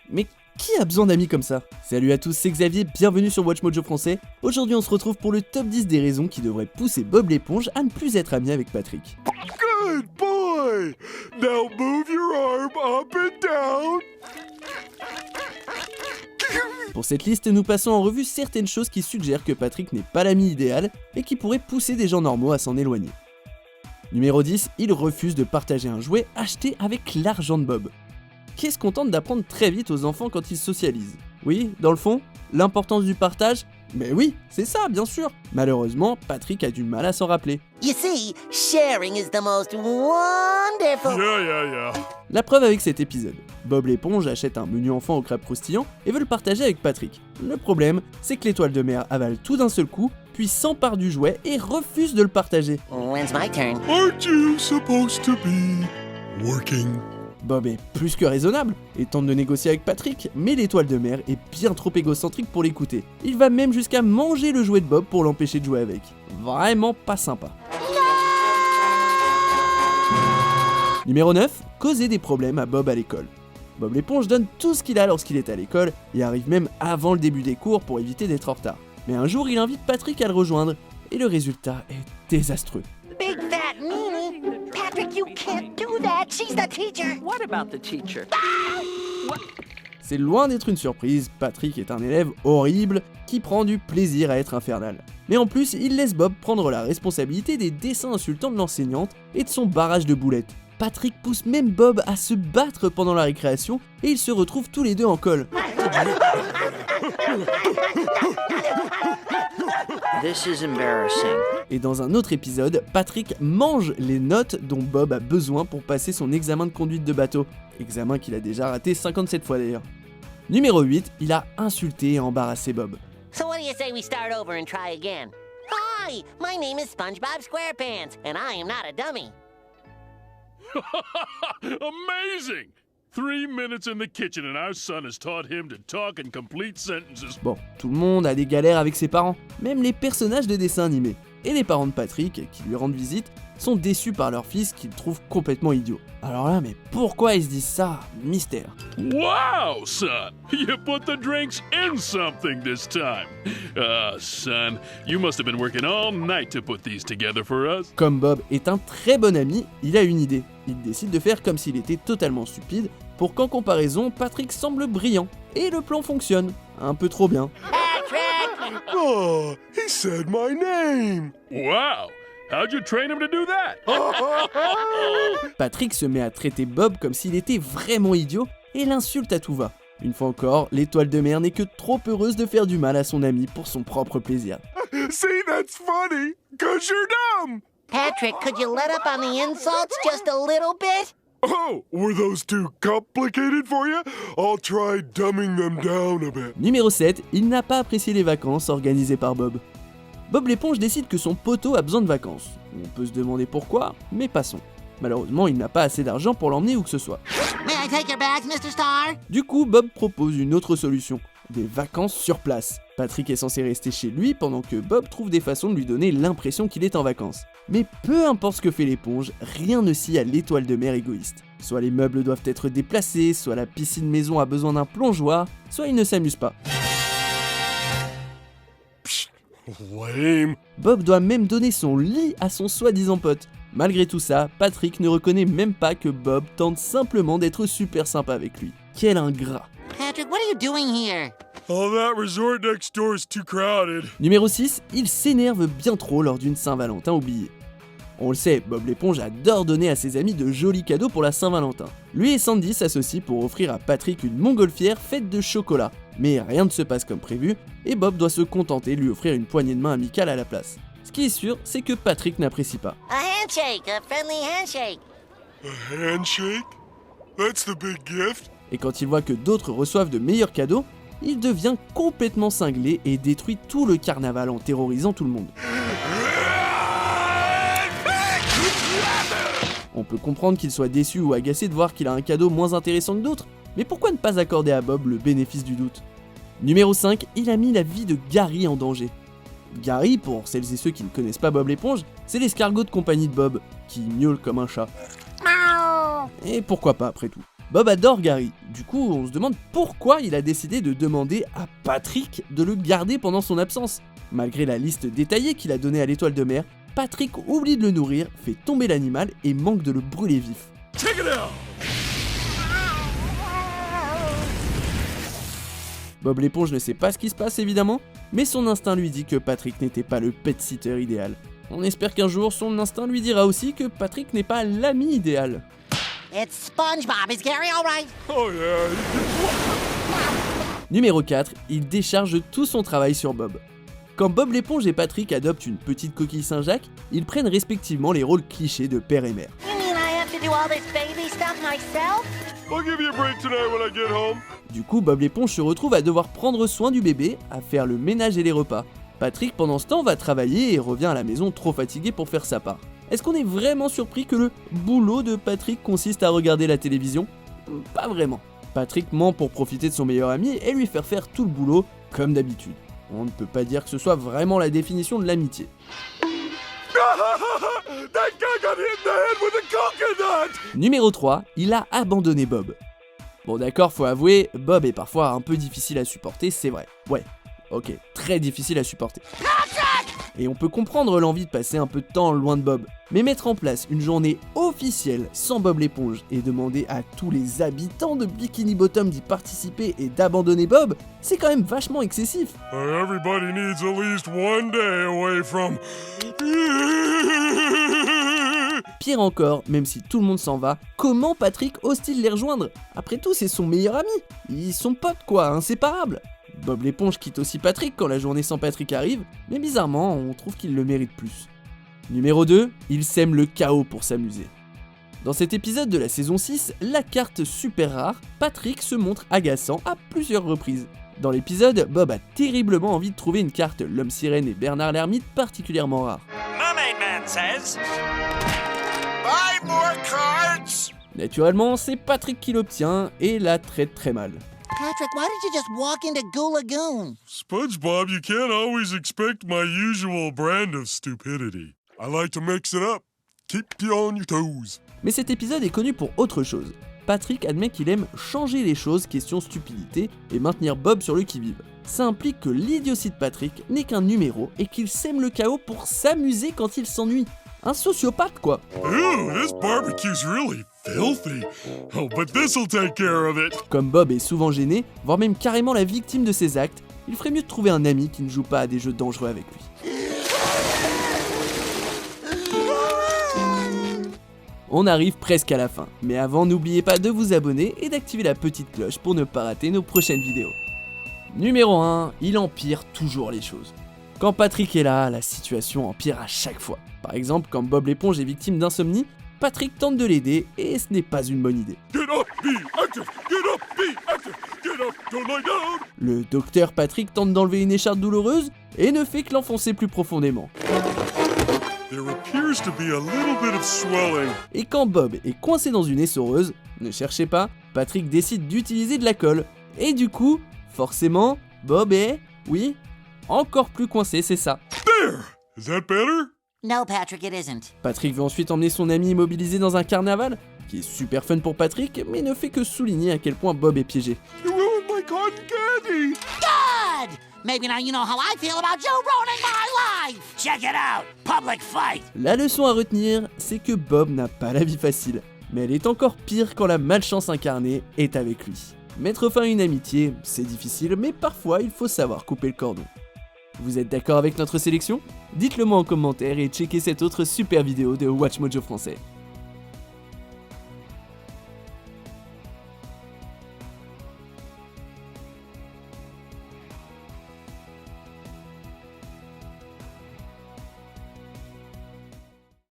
Mais qui a besoin d'amis comme ça? Salut à tous, c'est Xavier, bienvenue sur Watch Mojo français. Aujourd'hui on se retrouve pour le top 10 des raisons qui devraient pousser Bob l'éponge à ne plus être ami avec Patrick. Good boy! Now move your arm up and down. Pour cette liste, nous passons en revue certaines choses qui suggèrent que Patrick n'est pas l'ami idéal et qui pourraient pousser des gens normaux à s'en éloigner. Numéro 10, il refuse de partager un jouet acheté avec l'argent de Bob. Qu'est-ce qu'on tente d'apprendre très vite aux enfants quand ils socialisent? Oui, dans le fond, l'importance du partage? Mais oui, c'est ça, bien sûr. Malheureusement, Patrick a du mal à s'en rappeler. You see, sharing is the most wonderful. Yeah. La preuve avec cet épisode. Bob l'éponge achète un menu enfant au crabe croustillant et veut le partager avec Patrick. Le problème, c'est que l'étoile de mer avale tout d'un seul coup, puis s'empare du jouet et refuse de le partager. When's my turn? Aren't you supposed to be working? Bob est plus que raisonnable et tente de négocier avec Patrick, mais l'étoile de mer est bien trop égocentrique pour l'écouter. Il va même jusqu'à manger le jouet de Bob pour l'empêcher de jouer avec. Vraiment pas sympa. Numéro 9, causer des problèmes à Bob à l'école. Bob l'éponge donne tout ce qu'il a lorsqu'il est à l'école et arrive même avant le début des cours pour éviter d'être en retard. Mais un jour, il invite Patrick à le rejoindre et le résultat est désastreux. Big fat meanie. Patrick, you can't do that. She's the teacher. What about the teacher? C'est loin d'être une surprise, Patrick est un élève horrible qui prend du plaisir à être infernal. Mais en plus, il laisse Bob prendre la responsabilité des dessins insultants de l'enseignante et de son barrage de boulettes. Patrick pousse même Bob à se battre pendant la récréation et ils se retrouvent tous les deux en colle. This is embarrassing. Et dans un autre épisode, Patrick mange les notes dont Bob a besoin pour passer son examen de conduite de bateau. Examen qu'il a déjà raté 57 fois d'ailleurs. Numéro 8, il a insulté et embarrassé Bob. So what do you say we start over and try again? Hi, my name is SpongeBob SquarePants, and I am not a dummy. Amazing! 3 minutes in the kitchen and our son has taught him to talk in complete sentences. Bon, tout le monde a des galères avec ses parents, même les personnages de dessins animés. Et les parents de Patrick, qui lui rendent visite, sont déçus par leur fils qu'ils trouvent complètement idiot. Alors là, mais pourquoi ils se disent ça? Mystère. Wow, son! You put the drinks in something this time. Son, you must have been working all night to put these together for us. Comme Bob est un très bon ami, il a une idée. Il décide de faire comme s'il était totalement stupide, pour qu'en comparaison, Patrick semble brillant. Et le plan fonctionne. Un peu trop bien. Patrick! Oh, he said my name. Wow! How'd you train him to do that? Patrick se met à traiter Bob comme s'il était vraiment idiot et l'insulte à tout va. Une fois encore, l'étoile de mer n'est que trop heureuse de faire du mal à son ami pour son propre plaisir. See, that's funny, 'cause you're dumb. Patrick, could you let up on the insults just a little bit? Oh, were those too complicated for you? I'll try dumbing them down a bit. Numéro 7, il n'a pas apprécié les vacances organisées par Bob. Bob l'éponge décide que son poteau a besoin de vacances. On peut se demander pourquoi, mais passons. Malheureusement, il n'a pas assez d'argent pour l'emmener où que ce soit. May I take your bags, Mr. Star? Du coup, Bob propose une autre solution, des vacances sur place. Patrick est censé rester chez lui pendant que Bob trouve des façons de lui donner l'impression qu'il est en vacances. Mais peu importe ce que fait l'éponge, rien ne scie à l'étoile de mer égoïste. Soit les meubles doivent être déplacés, soit la piscine maison a besoin d'un plongeoir, soit il ne s'amuse pas. Lame. Bob doit même donner son lit à son soi-disant pote. Malgré tout ça, Patrick ne reconnaît même pas que Bob tente simplement d'être super sympa avec lui. Quel ingrat. Patrick, what are you doing here? Oh, that resort next door is too crowded. Numéro 6, il s'énerve bien trop lors d'une Saint-Valentin oubliée. On le sait, Bob l'éponge adore donner à ses amis de jolis cadeaux pour la Saint-Valentin. Lui et Sandy s'associent pour offrir à Patrick une montgolfière faite de chocolat. Mais rien ne se passe comme prévu, et Bob doit se contenter de lui offrir une poignée de main amicale à la place. Ce qui est sûr, c'est que Patrick n'apprécie pas. A handshake, a friendly handshake. A handshake? That's the big gift. Et quand il voit que d'autres reçoivent de meilleurs cadeaux, il devient complètement cinglé et détruit tout le carnaval en terrorisant tout le monde. On peut comprendre qu'il soit déçu ou agacé de voir qu'il a un cadeau moins intéressant que d'autres, mais pourquoi ne pas accorder à Bob le bénéfice du doute? Numéro 5, il a mis la vie de Gary en danger. Gary, pour celles et ceux qui ne connaissent pas Bob l'éponge, c'est l'escargot de compagnie de Bob, qui miaule comme un chat. Et pourquoi pas après tout. Bob adore Gary, Du coup, on se demande pourquoi il a décidé de demander à Patrick de le garder pendant son absence. Malgré la liste détaillée qu'il a donnée à l'étoile de mer, Patrick oublie de le nourrir, fait tomber l'animal et manque de le brûler vif. Check it out! Bob l'éponge ne sait pas ce qui se passe évidemment, mais son instinct lui dit que Patrick n'était pas le pet-sitter idéal. On espère qu'un jour son instinct lui dira aussi que Patrick n'est pas l'ami idéal. It's SpongeBob. Is Gary all right? Oh yeah. Numéro 4, il décharge tout son travail sur Bob. Quand Bob l'éponge et Patrick adoptent une petite coquille Saint-Jacques, ils prennent respectivement les rôles clichés de père et mère. You mean I have to do all this baby stuff myself? I'll give you a break tonight when I get home. Du coup, Bob l'éponge se retrouve à devoir prendre soin du bébé, à faire le ménage et les repas. Patrick, pendant ce temps, va travailler et revient à la maison trop fatigué pour faire sa part. Est-ce qu'on est vraiment surpris que le boulot de Patrick consiste à regarder la télévision? Pas vraiment. Patrick ment pour profiter de son meilleur ami et lui faire tout le boulot, comme d'habitude. On ne peut pas dire que ce soit vraiment la définition de l'amitié. That guy got hit in the head with a coconut! Numéro 3, il a abandonné Bob. Bon d'accord, faut avouer, Bob est parfois un peu difficile à supporter, c'est vrai. Ouais, ok, très difficile à supporter. Et on peut comprendre l'envie de passer un peu de temps loin de Bob. Mais mettre en place une journée officielle sans Bob l'éponge et demander à tous les habitants de Bikini Bottom d'y participer et d'abandonner Bob, c'est quand même vachement excessif. Everybody needs at least one day away from... Pire encore, même si tout le monde s'en va, comment Patrick ose-t-il les rejoindre? Après tout, c'est son meilleur ami. Ils sont potes quoi, inséparables. Bob l'éponge quitte aussi Patrick quand la journée sans Patrick arrive, mais bizarrement, on trouve qu'il le mérite plus. Numéro 2, il sème le chaos pour s'amuser. Dans cet épisode de la saison 6, la carte super rare, Patrick se montre agaçant à plusieurs reprises. Dans l'épisode, Bob a terriblement envie de trouver une carte L'Homme Sirène et Bernard l'Ermite particulièrement rare. Mermaid Man says, buy more cards! Naturellement, c'est Patrick qui l'obtient et la traite très mal. Patrick, why did you just walk into Goo Lagoon? SpongeBob, you can't always expect my usual brand of stupidity. I like to mix it up. Keep you on your toes. Mais cet épisode est connu pour autre chose. Patrick admet qu'il aime changer les choses question stupidité et maintenir Bob sur le qui-vive. Ça implique que l'idiotie de Patrick n'est qu'un numéro et qu'il sème le chaos pour s'amuser quand il s'ennuie. Un sociopathe quoi. Ew, this barbecue's really filthy. Oh, but this'll take care of it. Comme Bob est souvent gêné, voire même carrément la victime de ses actes, il ferait mieux de trouver un ami qui ne joue pas à des jeux dangereux avec lui. On arrive presque à la fin, mais avant n'oubliez pas de vous abonner et d'activer la petite cloche pour ne pas rater nos prochaines vidéos. Numéro 1, il empire toujours les choses. Quand Patrick est là, la situation empire à chaque fois. Par exemple, quand Bob l'éponge est victime d'insomnie, Patrick tente de l'aider et ce n'est pas une bonne idée. Get up, be active. Get up, be active. Get up, don't lie down. Le docteur Patrick tente d'enlever une écharpe douloureuse et ne fait que l'enfoncer plus profondément. There appears to be a little bit of swelling. Et quand Bob est coincé dans une essoreuse, ne cherchez pas, Patrick décide d'utiliser de la colle. Et du coup, forcément, Bob est, oui, encore plus coincé, c'est ça. There! Is that better? No, Patrick, it isn't. Patrick veut ensuite emmener son ami immobilisé dans un carnaval, qui est super fun pour Patrick, mais ne fait que souligner à quel point Bob est piégé. You ruined my cotton candy! Good! Maybe now you know how I feel about you ruining my life! Check it out! Public fight! La leçon à retenir, c'est que Bob n'a pas la vie facile, mais elle est encore pire quand la malchance incarnée est avec lui. Mettre fin à une amitié, c'est difficile, mais parfois il faut savoir couper le cordon. Vous êtes d'accord avec notre sélection? Dites-le moi en commentaire et checkez cette autre super vidéo de Watch Mojo français.